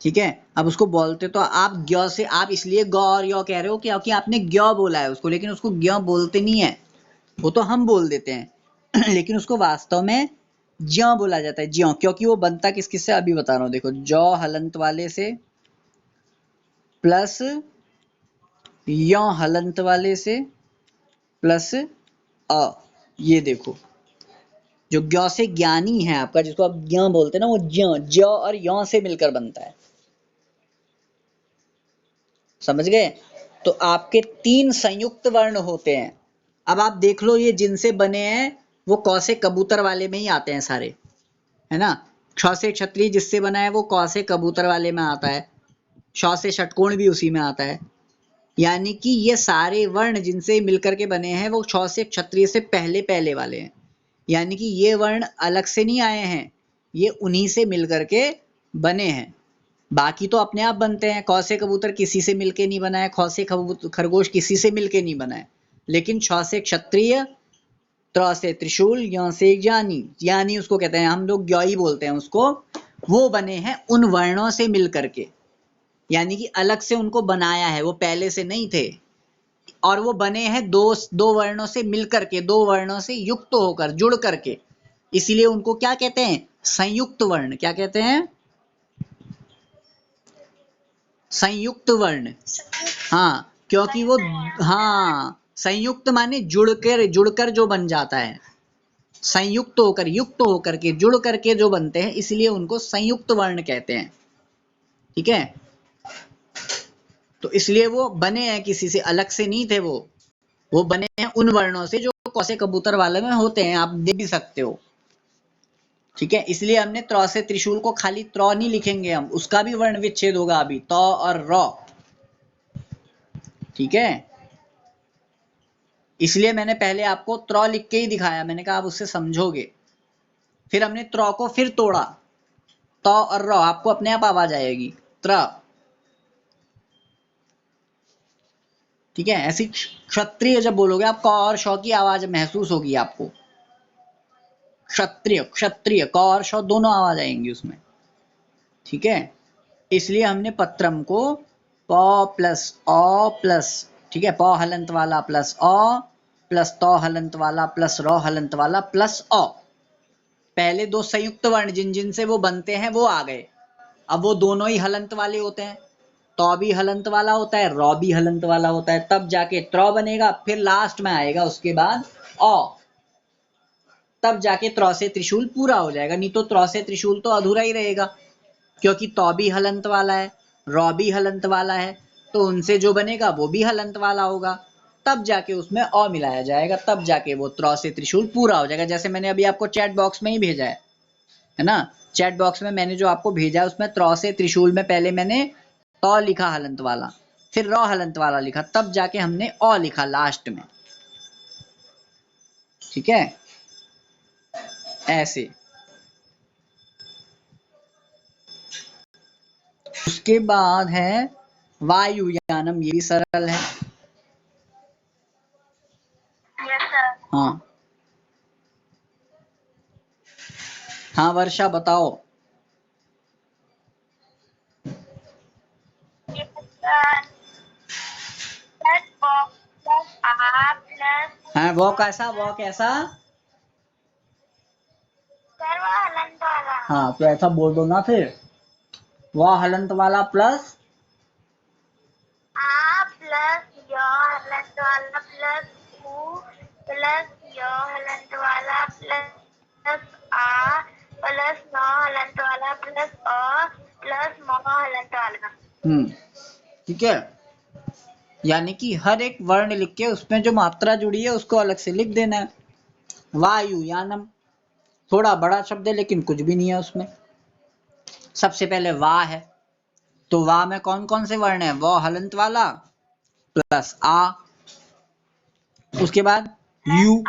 ठीक है। अब उसको बोलते तो आप ग्य से, आप इसलिए ग और य कह रहे हो क्योंकि आपने ग्य बोला है उसको, लेकिन उसको ग्य बोलते नहीं है, वो तो हम बोल देते हैं लेकिन उसको वास्तव में ज्यों बोला जाता है, ज्यों, क्योंकि वो बनता किस किस से अभी बता रहा हूँ। देखो, जौ हलंत वाले से प्लस यो हलंत वाले से प्लस अ, ये देखो जो ग्य से ज्ञानी है आपका, जिसको आप ज्ञ बोलते हैं ना, वो ज्य, ज्य और यो से मिलकर बनता है। समझ गए? तो आपके 3 संयुक्त वर्ण होते हैं। अब आप देख लो, ये जिनसे बने हैं वो क से कबूतर वाले में ही आते हैं सारे, है ना। क्ष से क्षत्रिय जिससे बना है वो क से कबूतर वाले में आता है, श से षटकोण भी उसी में आता है। यानी कि ये सारे वर्ण जिनसे मिलकर के बने हैं वो क्ष से क्षत्रिय से पहले पहले वाले हैं। यानी कि ये वर्ण अलग से नहीं आए हैं, ये उन्हीं से मिलकर के बने हैं। बाकी तो अपने आप बनते हैं। क से कबूतर किसी से मिलके नहीं बना है, ख से खरगोश किसी से मिलके नहीं बना है, लेकिन छ से क्षत्रिय, त्र से त्रिशूल, य से ज्ञानी, ज्ञानी उसको कहते हैं, हम लोग ज्ञाई बोलते हैं उसको, वो बने हैं उन वर्णों से मिलकर के। यानी कि अलग से उनको बनाया है, वो पहले से नहीं थे, और वो बने हैं दो वर्णों से मिलकर के, दो वर्णों से युक्त होकर, जुड़ करके। इसीलिए उनको क्या कहते हैं? संयुक्त वर्ण। क्या कहते हैं? संयुक्त वर्ण। हाँ, क्योंकि वो, हाँ, संयुक्त माने जुड़कर जो बन जाता है, संयुक्त होकर, युक्त होकर के, जुड़ करके जो बनते हैं, इसलिए उनको संयुक्त वर्ण कहते हैं। ठीक है। तो इसलिए वो बने हैं किसी से, अलग से नहीं थे वो बने हैं उन वर्णों से जो कौसे कबूतर वाले में होते हैं, आप देख भी सकते हो। ठीक है। इसलिए हमने त्र से त्रिशूल को खाली त्र नहीं लिखेंगे, हम उसका भी वर्ण विच्छेद होगा अभी, त और र। ठीक है। इसलिए मैंने पहले आपको त्र लिख के ही दिखाया, मैंने कहा आप उससे समझोगे। फिर हमने त्र को फिर तोड़ा, त और र, आपको अपने आप आवाज आएगी, त्र। ठीक है। ऐसी क्षत्रिय जब बोलोगे आप, क और श की आवाज महसूस होगी आपको। क्षत्रिय, क्षत्रिय, क और श दोनों आवाज आएंगी उसमें। ठीक है। इसलिए हमने पत्रम को प प्लस अ प्लस, ठीक है, प हलंत वाला प्लस अ प्लस त हलंत वाला प्लस र हलंत वाला प्लस अ, पहले दो संयुक्त वर्ण जिन जिन से वो बनते हैं वो आ गए। अब वो दोनों ही हलंत वाले होते हैं, तो भी हलंत वाला होता है, रॉ भी हलंत वाला होता है, तब जाके त्र बनेगा, फिर लास्ट में आएगा उसके बाद अ, तब जाके त्र से त्रिशूल पूरा हो जाएगा। नहीं तो त्र से त्रिशूल तो अधूरा ही रहेगा, क्योंकि तो भी हलंत वाला है, रॉ भी हलंत वाला है, तो उनसे जो बनेगा वो भी हलंत वाला होगा, तब जाके उसमें अ मिलाया जाएगा, तब जाके वो त्र से त्रिशूल पूरा हो जाएगा। जैसे मैंने अभी आपको चैट बॉक्स में ही भेजा है ना, चैट बॉक्स में मैंने जो आपको भेजा है उसमें त्र से त्रिशूल में पहले मैंने तो लिखा हलंत वाला, फिर र हलंत वाला लिखा, तब जाके हमने अ लिखा लास्ट में। ठीक है। ऐसे। उसके बाद है वायुयानम, ये भी सरल है। हाँ हाँ, वर्षा बताओ। हाँ, वो कैसा, वो कैसा? हाँ, तो ऐसा बोल दो ना फिर, वह हलंत वाला प्लस आ प्लस य हलंत वाला प्लस उ प्लस य हलंत वाला प्लस आ प्लस न हलंत वाला प्लस अ प्लस म हलंत वाला। ठीक है। यानी कि हर एक वर्ण लिख के उसमें जो मात्रा जुड़ी है उसको अलग से लिख देना है। वायुयानम थोड़ा बड़ा शब्द है लेकिन कुछ भी नहीं है उसमें। सबसे पहले वा है, तो वा में कौन कौन से वर्ण है? व हलंत वाला प्लस आ, उसके बाद यू,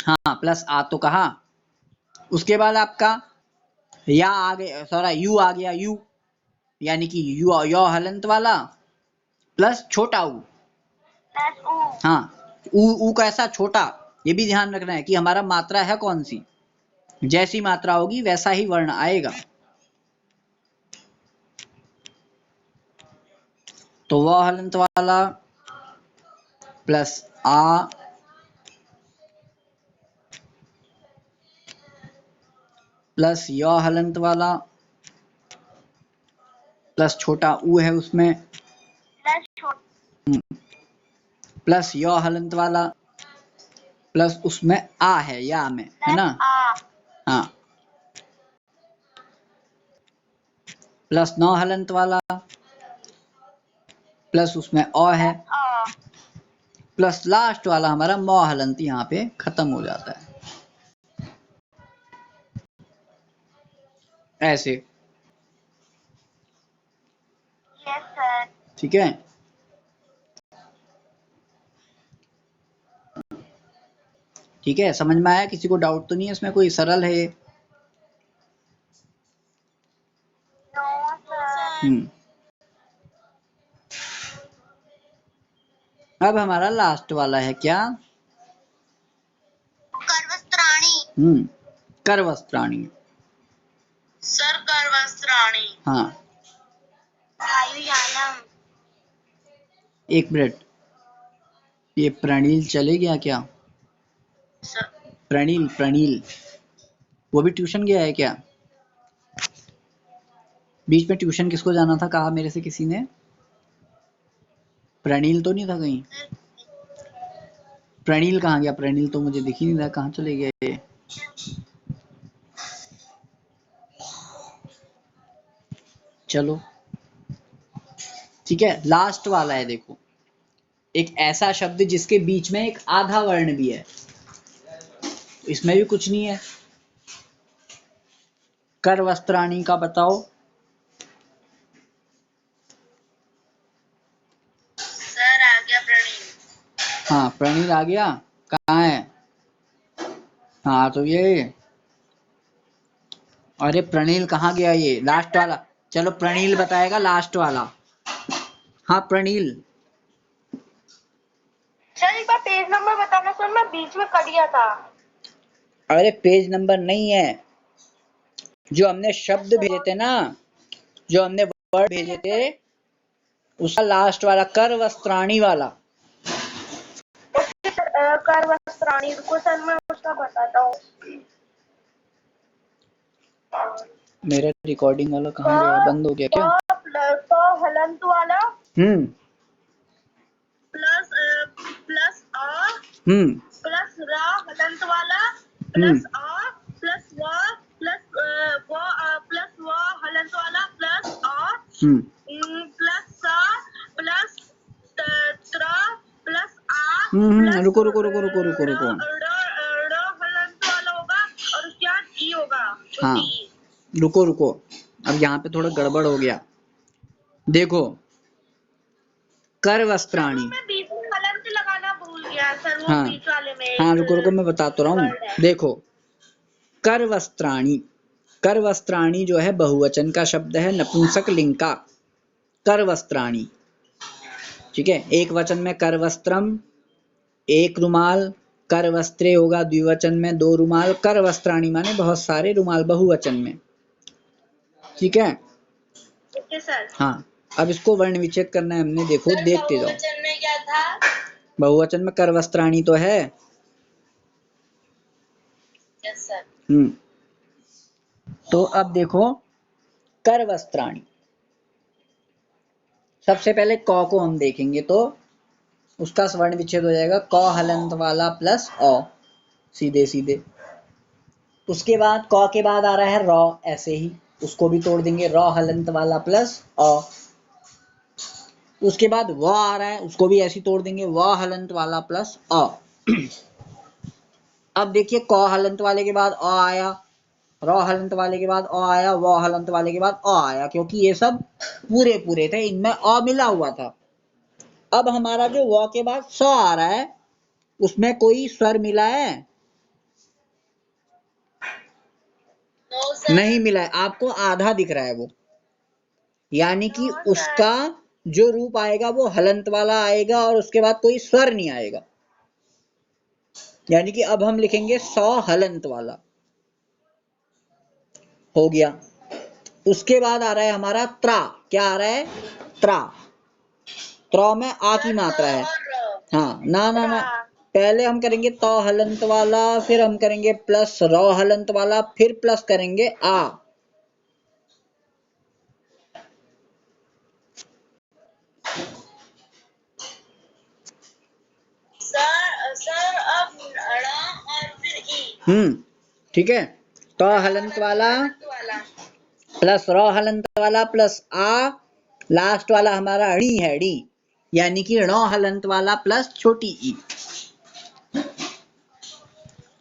हाँ प्लस आ तो कहा, उसके बाद आपका या आ गया, सॉरी यू आ गया, यू यानी कि यू, यो हलंत वाला प्लस छोटा ऊ, हाँ, ऊ कैसा? छोटा। ये भी ध्यान रखना है कि हमारा मात्रा है कौन सी, जैसी मात्रा होगी वैसा ही वर्ण आएगा। तो व हलंत वाला प्लस आ प्लस य हलंत वाला प्लस छोटा ऊ है उसमें प्लस य हलंत वाला प्लस उसमें आ है या में, है ना। हाँ, प्लस नौ हलंत वाला प्लस उसमें अ है प्लस लास्ट वाला हमारा मौ हलंत यहाँ पे खत्म हो जाता है ऐसे। ठीक है, ठीक है, समझ में आया? किसी को डाउट तो नहीं है इसमें? कोई सरल है ये? अब हमारा लास्ट वाला है क्या? करवस्त्राणी। करवस्त्राणी सर, करवस्त्राणी। हाँ, वायुयानम। एक मिनट, ये प्रणील चले गया क्या? सर, प्रणील, प्रणील वो भी ट्यूशन गया है क्या? बीच में ट्यूशन किसको जाना था, कहा मेरे से किसी ने? प्रणील तो नहीं था कहीं? प्रणील कहाँ गया? प्रणील तो मुझे दिख ही नहीं रहा, कहाँ चले गए ये? चलो ठीक है, लास्ट वाला है देखो, एक ऐसा शब्द जिसके बीच में एक आधा वर्ण भी है, इसमें भी कुछ नहीं है। कर वस्त्राणी का बताओ। सर, आ गया प्रणील। हाँ, प्रणील आ गया, कहाँ है? हाँ तो ये, अरे प्रणील कहाँ गया? ये लास्ट वाला, चलो प्रणील बताएगा लास्ट वाला। हाँ प्रणील। सर, एक बार पेज नंबर बताना सर, मैं बीच में कट गया था। अरे पेज नंबर नहीं है, जो हमने शब्द भेजे थे ना, जो हमने वर्ड भेजे थे, उसका लास्ट वाला कर वस्त्राणी वाला। कर वस्त्राणी, रुको सर मैं उसका बताता हूँ। मेरा रिकॉर्डिंग वाला कहाँ गया? बंद हो गया क्या? तो हलंत वाला प्लस प्लस आ प्लस रा हलंत वाला प्लस आ प्लस व प्लस प्लस व हलंत वाला प्लस आ प्लस सा प्लस त्रा प्लस आ रुको रुको रुको रुको रुको रुको, र हलंत वाला होगा और उसके बाद ई होगा। हाँ रुको रुको, अब यहाँ पे थोड़ा गड़बड़ हो गया। देखो, कर वस्त्राणी, मैं बीच में हलंत लगाना भूल गया सर, वो हाँ बीच वाले में। हाँ रुको रुको, मैं बता तो रहा हूँ। देखो, कर वस्त्राणी, कर वस्त्राणी जो है बहुवचन का शब्द है, नपुंसक लिंग का। कर वस्त्राणी, ठीक है, एक वचन में कर वस्त्रम, एक रुमाल, कर वस्त्रे होगा द्विवचन में, दो रुमाल, कर वस्त्राणी माने बहुत सारे रुमाल बहुवचन में। ठीक है, ओके सर। हाँ, अब इसको वर्ण विच्छेद करना है हमने, देखो देखते जाओ। बहुवचन में क्या था? बहुवचन में कर वस्त्राणी तो है। Yes sir. तो अब देखो, कर वस्त्राणी, सबसे पहले क को हम देखेंगे तो उसका स्वर्ण विच्छेद हो जाएगा क हलंत वाला प्लस अ, सीधे सीधे। उसके बाद क के बाद आ रहा है र, ऐसे ही उसको भी तोड़ देंगे, र हलंत वाला प्लस अ। उसके बाद व आ रहा है, उसको भी ऐसे तोड़ देंगे, व हलंत वाला प्लस अ। अब देखिए, क हलंत वाले के बाद अ आया, र हलंत वाले के बाद अ आया, व हलंत वाले के बाद अ आया, क्योंकि ये सब पूरे पूरे थे, इनमें अ मिला हुआ था। अब हमारा जो व के बाद स आ रहा है, उसमें कोई स्वर मिला है? नहीं मिला है, आपको आधा दिख रहा है वो, यानी कि उसका जो रूप आएगा वो हलंत वाला आएगा और उसके बाद कोई स्वर नहीं आएगा, यानी कि अब हम लिखेंगे सौ हलंत वाला, हो गया। उसके बाद आ रहा है हमारा त्रा, क्या आ रहा है? त्रा, त्र में आ की मात्रा है। हाँ ना ना ना, पहले हम करेंगे त हलंत वाला, फिर हम करेंगे प्लस र हलंत वाला, फिर प्लस करेंगे आ। सर अब ण और फिर ई। ठीक है, त हलंत वाला प्लस र हलंत वाला प्लस आ, लास्ट वाला हमारा ड़ी है, डी, यानी कि ण हलंत वाला प्लस छोटी ई।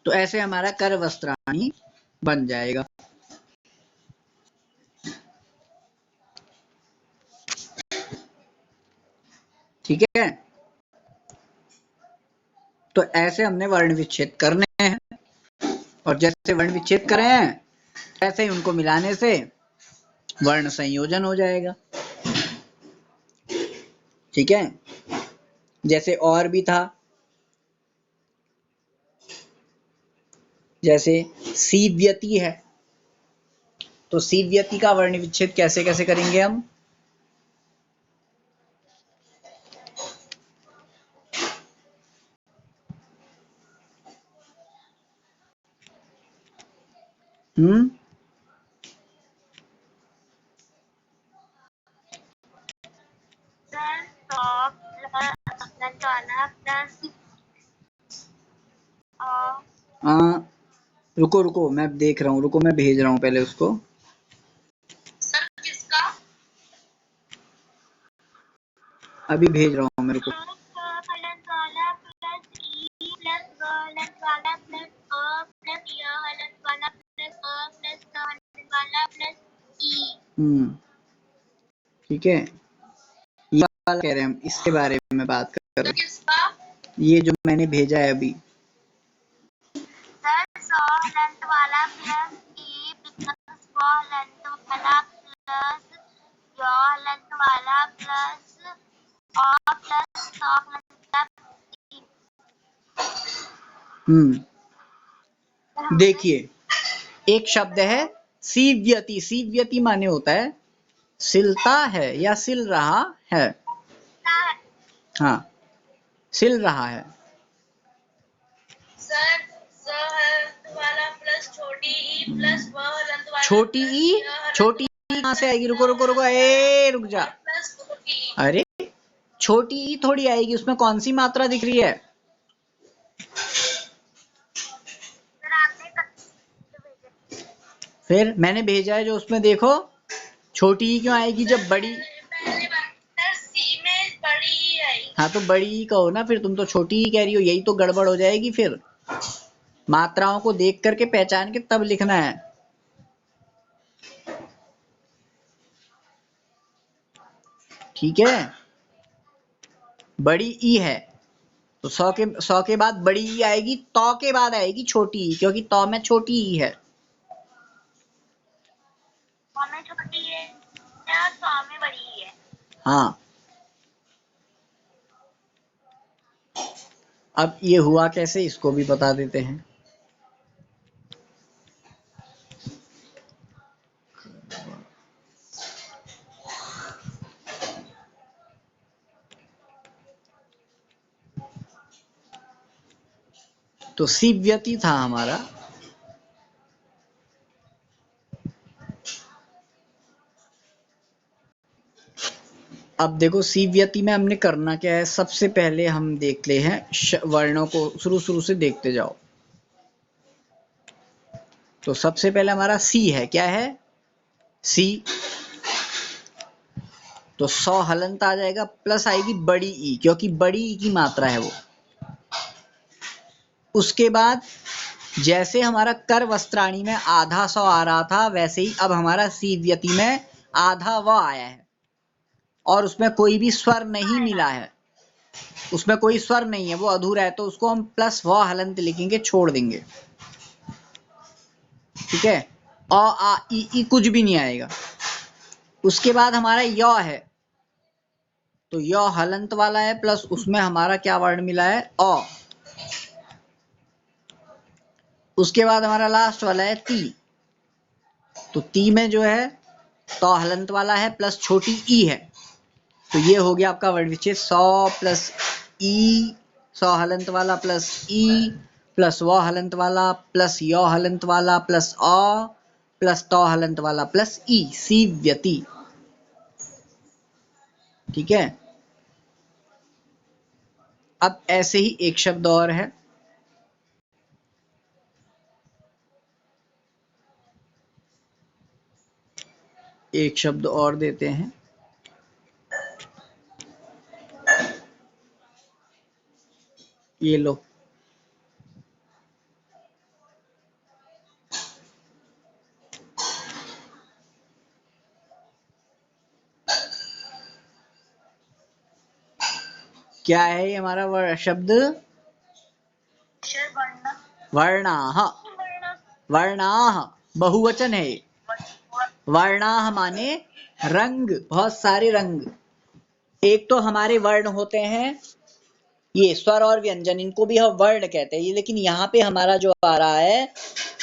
तो ऐसे हमारा कर वस्त्राणी बन जाएगा। ठीक है, तो ऐसे हमने वर्ण विच्छेद करने हैं, और जैसे वर्ण विच्छेद कर रहे हैं ऐसे ही उनको मिलाने से वर्ण संयोजन हो जाएगा। ठीक है, जैसे और भी था, जैसे सीव्यति है, तो सीव्यति का वर्ण विच्छेद कैसे कैसे करेंगे हम? रुको रुको, मैं देख रहा हूँ, रुको मैं भेज रहा हूँ पहले उसको। सर किसका? अभी भेज रहा हूँ मेरे को। हलंत वाला प्लस ई प्लस ग हलंत वाला प्लस अ प्लस य हलंत वाला प्लस अ प्लस क हलंत वाला प्लस ई। ठीक है, ये वाला कह रहे हैं हम, इसके बारे में बात कर रहे हैं। किसका? ये जो मैंने भेजा है अभी। सर स हलंत वाला प्लस ई प्लस व हलंत वाला प्लस य हलंत वाला प्लस अ प्लस क हलंत वाला ई। देखिए, एक शब्द है सीव्यति। सीव्यति माने होता है सिलता है या सिल रहा है। हाँ, सिल रहा है। सर स हलंत वाला प्लस छोटी ई प्लस व हलंत वाला छोटी ई, छोटी ई कहाँ से आएगी? रुको रुको रुको, रुक जा। अरे छोटी ई थोड़ी आएगी, उसमें कौन सी मात्रा दिख रही है? फिर मैंने भेजा है जो, उसमें देखो छोटी ई क्यों आएगी जब बड़ी। सी में बड़ी ई आई। हाँ तो बड़ी ई कहो ना, फिर तुम तो छोटी ई कह रही हो, यही तो गड़बड़ हो जाएगी। फिर मात्राओं को देख करके पहचान के तब लिखना है। ठीक है, बड़ी ई है तो 100 के बाद बड़ी ई आएगी, तो के बाद आएगी छोटी ई, क्योंकि तो में छोटी ई है। छोटी है या तो में बड़ी है। हाँ, अब ये हुआ कैसे, इसको भी बता देते हैं। तो सीव्यति था हमारा, अब देखो सीव्यति में हमने करना क्या है। सबसे पहले हम देख ले हैं वर्णों को, शुरू से देखते जाओ। तो सबसे पहले हमारा सी है, क्या है? सी। तो 100 हलंत आ जाएगा, प्लस आएगी बड़ी ई, क्योंकि बड़ी ई की मात्रा है वो। उसके बाद जैसे हमारा कर वस्त्राणी में आधा 100 आ रहा था, वैसे ही अब हमारा सीव्यति में आधा व आया है, और उसमें कोई भी स्वर नहीं मिला है, उसमें कोई स्वर नहीं है, वो अधूरा है, तो उसको हम प्लस व हलंत लिखेंगे, छोड़ देंगे। ठीक है, अ आ ई कुछ भी नहीं आएगा। उसके बाद हमारा य है, तो य हलंत वाला है, प्लस उसमें हमारा क्या वर्ण मिला है? अ। उसके बाद हमारा लास्ट वाला है ती, तो ती में जो है तो हलंत वाला है, प्लस छोटी ई है, तो ये हो गया आपका वर्ड विच इज 100 प्लस ई, 100 हलंत वाला प्लस ई प्लस व हलंत वाला प्लस य हलंत वाला प्लस अ प्लस त हलंत वाला प्लस ई, सीव्यति। ठीक है। अब ऐसे ही एक शब्द और है, एक शब्द और देते हैं, ये लो, क्या है ये हमारा शब्द? वर्णाः। वर्णाः बहुवचन है। वर्णाः माने रंग, बहुत सारे रंग। एक तो हमारे वर्ण होते हैं ये स्वर और व्यंजन, इनको भी हम वर्ण कहते हैं, लेकिन यहाँ पे हमारा जो आ रहा है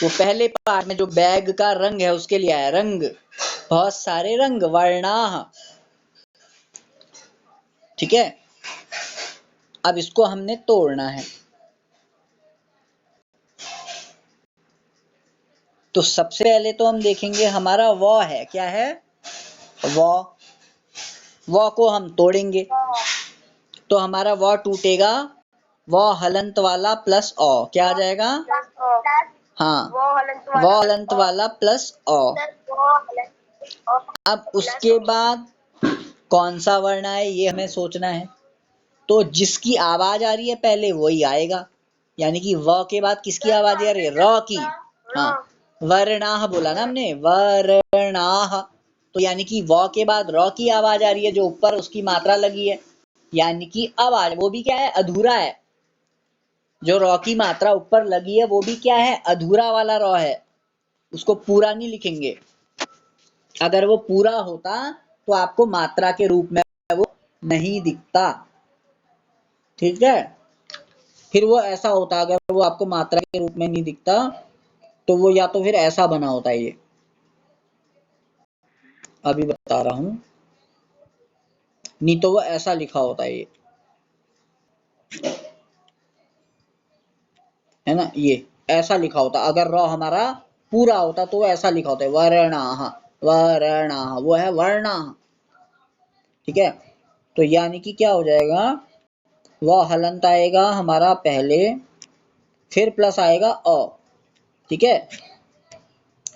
वो पहले पार्ट में जो बैग का रंग है उसके लिए आया, रंग, बहुत सारे रंग, वर्णाः। ठीक है। अब इसको हमने तोड़ना है। तो सबसे पहले तो हम देखेंगे हमारा व है, क्या है? व को हम तोड़ेंगे तो हमारा व टूटेगा, व हलंत वाला प्लस अ, क्या आ जाएगा? हाँ, व हलंत वाला प्लस अ। अब उसके बाद कौन सा वर्ण आए ये हमें सोचना है। तो जिसकी आवाज आ रही है पहले वही आएगा, यानी कि व के बाद किसकी आवाज आ रही है? र की। हाँ, वर्णाः बोला ना हमने, वर्णाः, तो यानी कि व के बाद र की आवाज आ रही है, जो ऊपर उसकी मात्रा लगी है, यानी कि आवाज वो भी क्या है? अधूरा है। जो र की मात्रा ऊपर लगी है वो भी क्या है? अधूरा वाला र है, उसको पूरा नहीं लिखेंगे। अगर वो पूरा होता तो आपको मात्रा के रूप में वो नहीं दिखता। ठीक है। फिर वो ऐसा होता, अगर वो आपको मात्रा के रूप में नहीं दिखता तो वो या तो फिर ऐसा बना होता है, ये अभी बता रहा हूं, नहीं तो वो ऐसा लिखा होता है, ये है ना, ये ऐसा लिखा होता। अगर र हमारा पूरा होता तो वो ऐसा लिखा होता है, वर्णाः, वर्णाः, वो है वर्णाः। ठीक है। तो यानी कि क्या हो जाएगा? वह हलंत आएगा हमारा पहले, फिर प्लस आएगा अ। ठीक है।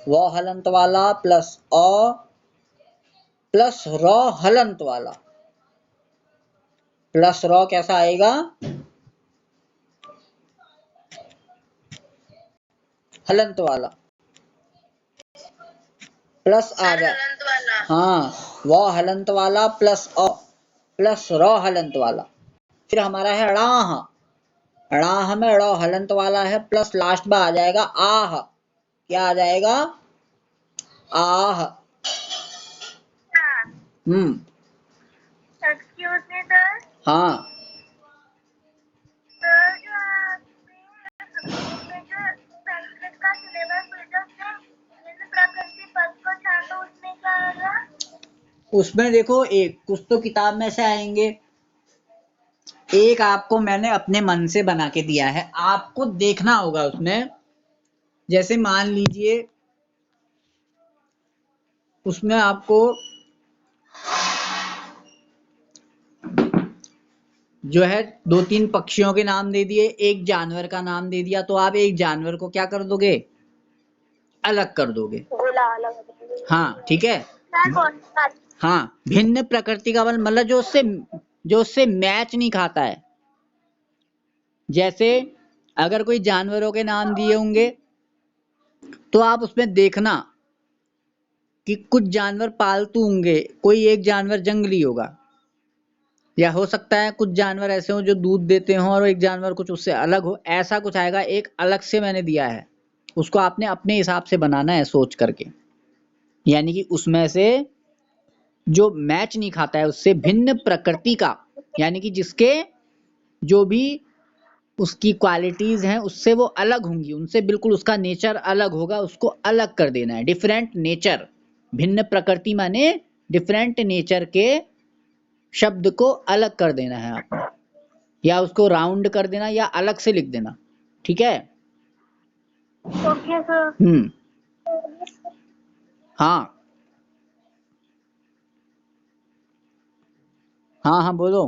व हलंत वाला प्लस अ प्लस र हलंत वाला प्लस र कैसा आएगा? हलंत वाला प्लस आ जाए, हाँ, व हलंत वाला प्लस अ प्लस र हलंत वाला। फिर हमारा है णाः, णाः में ड़ हलंत वाला है प्लस लास्ट में आ जाएगा आह। क्या आ जाएगा? आह। Excuse me sir. हाँ, सर जो संस्कृत का सिलेबस भेजा उसमें प्रकृति पद को छाटो, उसमें क्या आएगा? उसमें देखो एक कुछ तो किताब में से आएंगे, एक आपको मैंने अपने मन से बना के दिया है, आपको देखना होगा उसमें। जैसे मान लीजिए उसमें आपको जो है 2-3 पक्षियों के नाम दे दिए, एक जानवर का नाम दे दिया, तो आप एक जानवर को क्या कर दोगे? अलग कर दोगे। हाँ, ठीक है। हाँ, भिन्न प्रकृति का मतलब जो उससे मैच नहीं खाता है। जैसे अगर कोई जानवरों के नाम दिए होंगे तो आप उसमें देखना कि कुछ जानवर पालतू होंगे, कोई एक जानवर जंगली होगा, या हो सकता है कुछ जानवर ऐसे हो जो दूध देते हों और एक जानवर कुछ उससे अलग हो, ऐसा कुछ आएगा। एक अलग से मैंने दिया है, उसको आपने अपने हिसाब से बनाना है सोच करके, यानी कि उसमें से जो मैच नहीं खाता है, उससे भिन्न प्रकृति का, यानी कि जिसके जो भी उसकी क्वालिटीज हैं उससे वो अलग होंगी, उनसे बिल्कुल उसका नेचर अलग होगा, उसको अलग कर देना है। डिफरेंट नेचर, भिन्न प्रकृति माने डिफरेंट नेचर के शब्द को अलग कर देना है आपने, या उसको राउंड कर देना या अलग से लिख देना, ठीक है। Okay sir. हाँ हाँ हाँ बोलो।